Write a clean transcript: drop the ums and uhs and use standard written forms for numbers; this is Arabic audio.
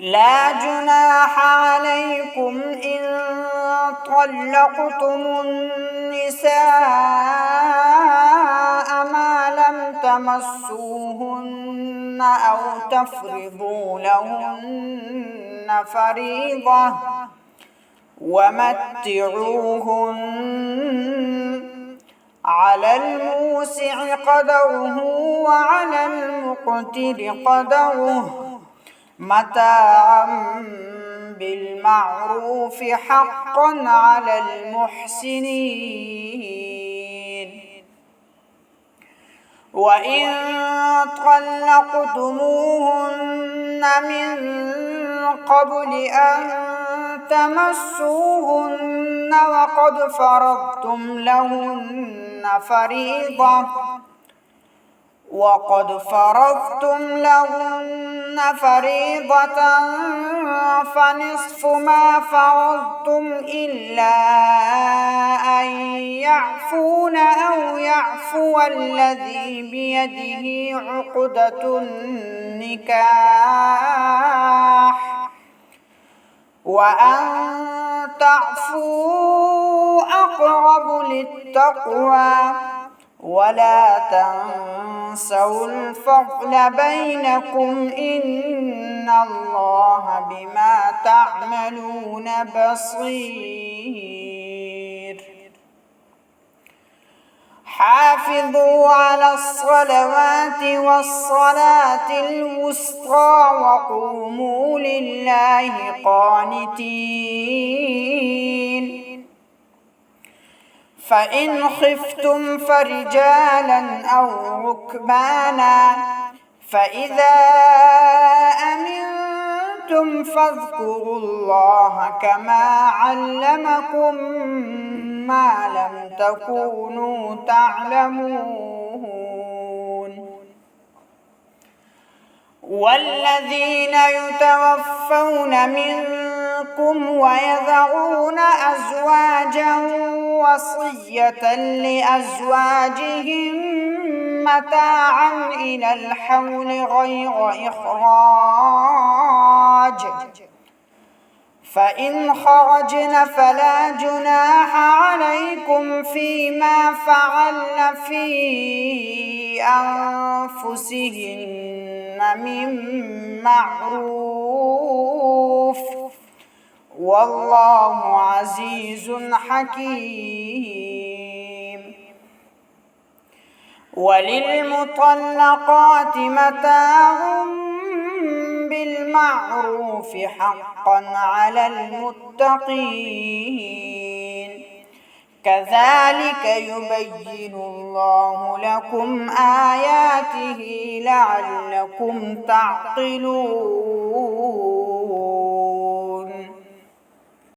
لا جناح عليكم إن طلقتم النساء ما لم تمسوهن أو تفرضوا لهن فريضة ومتعوهن على الموسع قدره وعلى المقتر قدره متاعا بالمعروف حقا على المحسنين. وإن طلقتموهن من قبل أن تمسوهن وقد فرضتم لهن فريضة فنصف ما فرضتم إلا أن يعفون أو يعفو الذي بيده عقدة النكاح وأن تعفوا أقرب للتقوى ولا تنسوا الفضل بينكم إن الله بما تعملون بصير. حافظوا على الصلوات والصلاة الوسطى وقوموا لله قانتين. فإن خفتم فرجالا أو ركبانا فإذا أمنتم فاذكروا الله كما علمكم ما لم تكونوا تعلمون. والذين يتوفون منكم ويذرون أزواجا وصية لأزواجهم متاعا إلى الحول غير إخراج فإن خرجن فلا جناح عليكم فيما فعلن في أنفسهن من معروف والله عزيز حكيم. وللمطلقات متاع بالمعروف حقا على المتقين كذلك يبين الله لكم آياته لعلكم تعقلون.